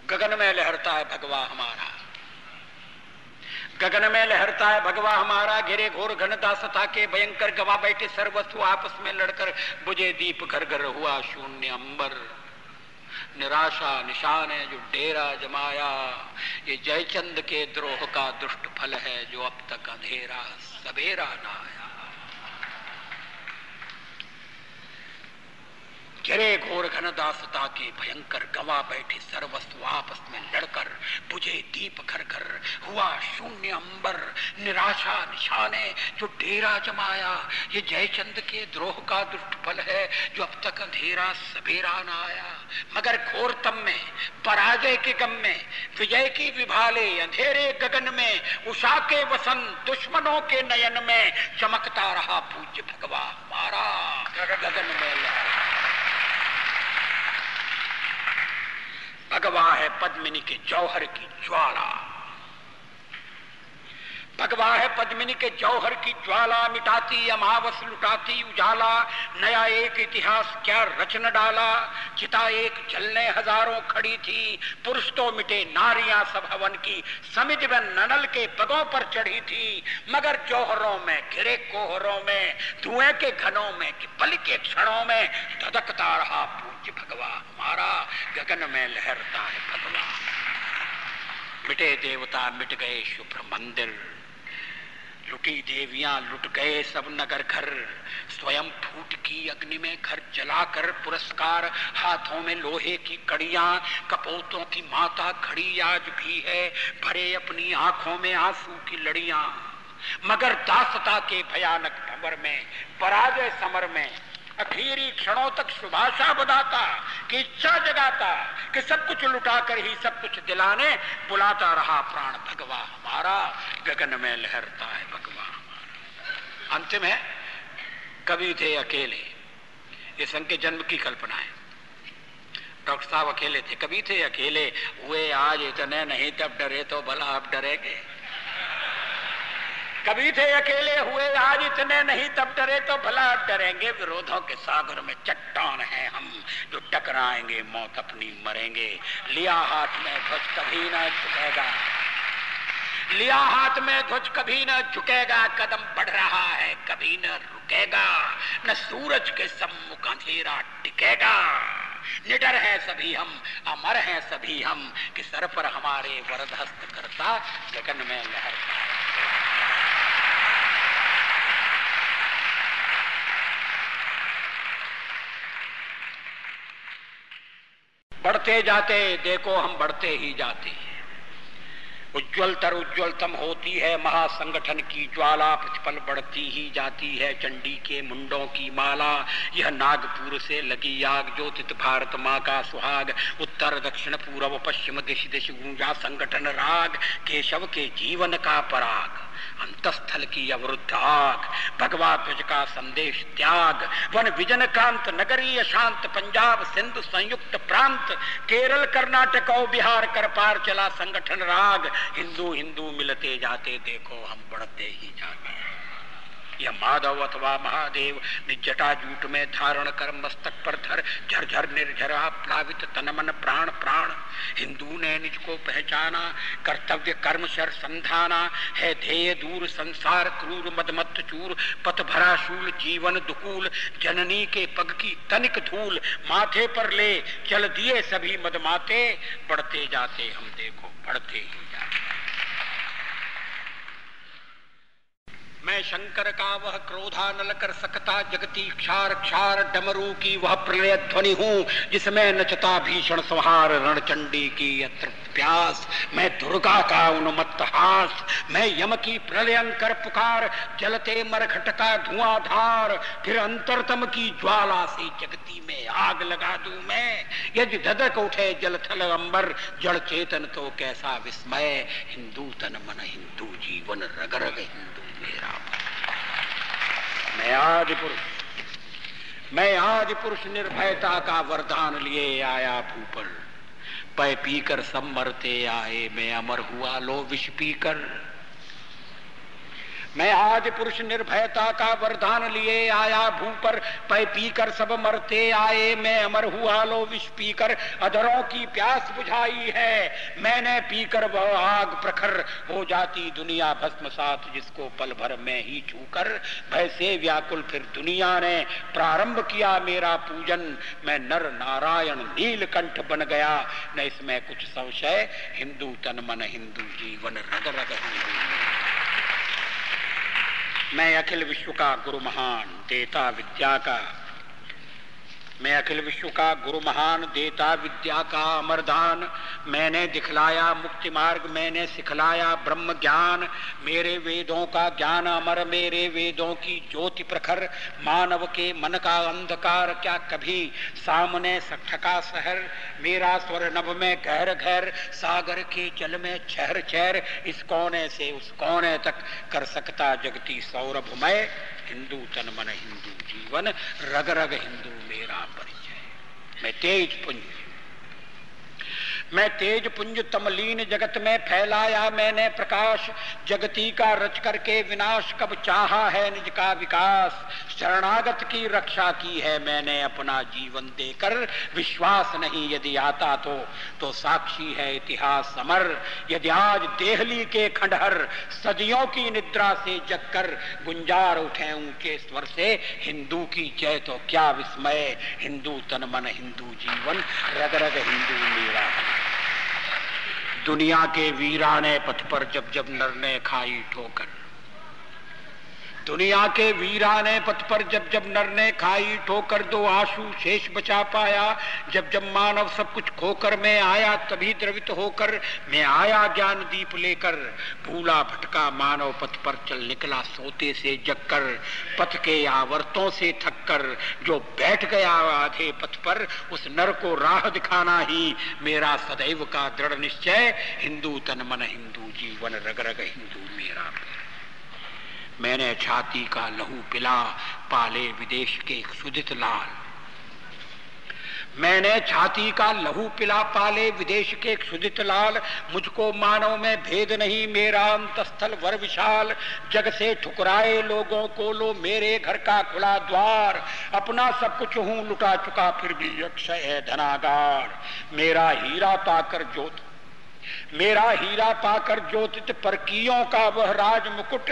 गगन में लहरता है भगवा हमारा, गगन में लहरता है भगवा हमारा। घिरे घोर घनदासता के भयंकर, गवा बैठे सर्वस्व आपस में लड़कर। बुझे दीप घर घर हुआ शून्य अंबर, निराशा निशान है जो डेरा जमाया। ये जयचंद के द्रोह का दुष्ट फल है, जो अब तक अंधेरा सवेरा ना आया। घिरे घोर घनदासता के भयंकर, गवा बैठे सर्वस्व आपस में लड़कर। बुझे दीप घर घर हुआ शून्य अंबर, निराशा निशाने जो डेरा जमाया। ये जयचंद के द्रोह का दुष्ट फल है, जो अब तक अंधेरा सवेरा न आया। मगर घोरतम में, पराजय के गम में, विजय की विभाले अंधेरे गगन में, उषा के वसंत दुश्मनों के नयन में, चमकता रहा पूज्य भगवा हमारा। गगन में भगवा है पद्मिनी के जौहर की ज्वाला, भगवा है पद्मिनी के जौहर की ज्वाला। मिटाती अमावस लुटाती उजाला, नया एक इतिहास क्या रचन डाला। चिता एक जलने हजारों खड़ी थी, पुरुष तो मिटे नारियां सब हवन की। समिज में ननल के पगों पर चढ़ी थी, मगर जौहरों में घिरे कोहरों में, धुएं के घनों में कि पल के क्षणों में, धधकता रहा पूज्य भगवा हमारा। गगन में लहरता है भगवा। मिटे देवता मिट गए शुभ्र मंदिर, लुटी देवियां लुट गए सब नगर घर। स्वयं फूट की अग्नि में घर जलाकर पुरस्कार, हाथों में लोहे की कड़ियां। कपोतों की माता खड़ी आज भी है, भरे अपनी आंखों में आंसू की लड़ियां। मगर दासता के भयानक भंवर में, पराजय समर में, आखिरी क्षणों तक शुभाशा बधाता कि इच्छा जगाता कि सब कुछ लुटाकर ही सब कुछ दिलाने बुलाता रहा प्राण भगवा हमारा। गगन में लहरता है भगवा हमारा। अंतिम है, कभी थे अकेले। ये संघ के जन्म की कल्पना है। डॉक्टर साहब अकेले थे, कभी थे अकेले, हुए आज इतने नहीं तब डरे तो भला अब डरेंगे। कभी थे अकेले, हुए आज इतने नहीं तब डरे तो भला अब डरेंगे। विरोधों के सागर में चट्टान है हम, जो टकराएंगे मौत अपनी मरेंगे। लिया हाथ में ध्वज कभी न झुकेगा, लिया हाथ में ध्वज कभी न झुकेगा। कदम बढ़ रहा है कभी न रुकेगा, न सूरज के सम्मुख अंधेरा टिकेगा। निडर है सभी हम, अमर है सभी हम, कि सर पर हमारे वरद हस्त करता गगन में लहरता है। बढ़ते जाते देखो हम बढ़ते ही जाते हैं। उज्ज्वल तर उज्ज्वलतम होती है महासंगठन की ज्वाला, प्रतिपल बढ़ती ही जाती है चंडी के मुंडों की माला। यह नागपुर से लगी आग, ज्योतित भारत माँ का सुहाग। उत्तर दक्षिण पूर्व पश्चिम दिश दिश गूंजा संगठन राग, केशव के जीवन का पराग। अंतस्थल की अवरुद्ध आग, भगवा ध्वज का संदेश त्याग। वन विजन कांत नगरीय शांत, पंजाब सिंधु संयुक्त प्रांत, केरल कर्नाटक और बिहार कर पार चला संगठन राग। हिंदू हिंदू मिलते जाते देखो हम बढ़ते ही जाते। यह माधव अथवा महादेव निज जटा जूट में धारण कर मस्तक पर धर, झरझर निर्झरा प्लावित तन मन प्राण प्राण। हिंदू ने निज को पहचाना, कर्तव्य कर्म शर संधाना। है ध्येय दूर संसार क्रूर मदमत्त चूर, पथ भरा शूल जीवन दुकूल। जननी के पग की तनिक धूल, माथे पर ले चल दिए सभी मदमाते। बढ़ते जाते हम देखो बढ़ते ही जाते। मैं शंकर का वह क्रोधा नल कर सकता, जगती क्षार क्षार डमरू की वह प्रलय ध्वनि हूँ, जिसमें नचता भीषण संहार रणचंडी की अतृप्त प्यास। मैं दुर्गा का उन्मत्त हास, मैं यम की प्रलयंकर पुकार। जलते मरघट का धुआंधार, फिर अंतरतम की ज्वाला से जगती में आग लगा दूं मैं। यदि धधक उठे जल थल अंबर, जड़ चेतन तो कैसा विस्मय। हिंदू तन मन हिंदू जीवन रग रग हिंदू मेरा। मैं आज पुरुष निर्भयता का वरदान लिए आया भूपर। पै पीकर सब मरते आए, मैं अमर हुआ लो विष पीकर। मैं आज पुरुष निर्भयता का वरदान लिए आया, भू पर पै पीकर सब मरते आए, मैं अमर हुआ लो विष पीकर अधरों की प्यास बुझाई है। मैंने पीकर वह आग प्रखर हो जाती दुनिया भस्मसात, जिसको पल भर में ही छूकर भय से व्याकुल फिर दुनिया ने प्रारंभ किया मेरा पूजन। मैं नर नारायण नीलकंठ बन गया, न इसमें कुछ संशय। हिंदू तन मन हिंदू जीवन रग रग हिंदू। मैं अखिल विश्व का गुरु महान देता विद्या का, मैं अखिल विश्व का गुरु महान देता विद्या का अमरदान। मैंने दिखलाया मुक्ति मार्ग, मैंने सिखलाया ब्रह्म ज्ञान। मेरे वेदों का ज्ञान अमर, मेरे वेदों की ज्योति प्रखर। मानव के मन का अंधकार क्या कभी सामने सठका शहर। मेरा स्वर नभ में गहर गहर, सागर के जल में छहर छहर। इस कोने से उस कोने तक कर सकता जगती सौरभमय। हिंदू तन मन हिंदू जीवन रग रग हिंदू मेरा परिचय। मैं तेज पुंज, मैं तेज पुंज तमलीन जगत में फैलाया मैंने प्रकाश। जगती का रच करके विनाश कब चाहा है निज का विकास। शरणागत की रक्षा की है मैंने अपना जीवन देकर। विश्वास नहीं यदि आता तो साक्षी है इतिहास अमर। यदि आज देहली के खंडहर सदियों की निद्रा से जगकर गुंजार उठे ऊंचे स्वर से हिंदू की जय, तो क्या विस्मय। हिंदू तन मन हिंदू जीवन रग रग हिंदू मेरा। दुनिया के वीराने पथ पर जब जब नर ने खाई ठोकर, दुनिया के वीराने पथ पर जब जब नर ने खाई ठोकर, दो आंसू शेष बचा पाया। जब जब मानव सब कुछ खोकर मैं आया, तभी द्रवित होकर मैं आया ज्ञान दीप लेकर। भूला भटका मानव पथ पर चल निकला सोते से जगकर। पथ के आवर्तों से थककर जो बैठ गया आधे पथ पर, उस नर को राह दिखाना ही मेरा सदैव का दृढ़ निश्चय। हिंदू तन मन हिंदू जीवन रग रग हिंदू मेरा। मैंने छाती का लहू पिला पाले विदेश के एक सुदित लाल। मैंने छाती का लहू पिला पाले विदेश के एक सुदित लाल। मुझको मानव में भेद नहीं मेरा अंतस्थल वर विशाल। जग से ठुकराए लोगों को लो मेरे घर का खुला द्वार। अपना सब कुछ हूं लुटा चुका फिर भी अक्षय है धनागार। मेरा हीरा पाकर ज्योतित परकियों का वह राज मुकुट।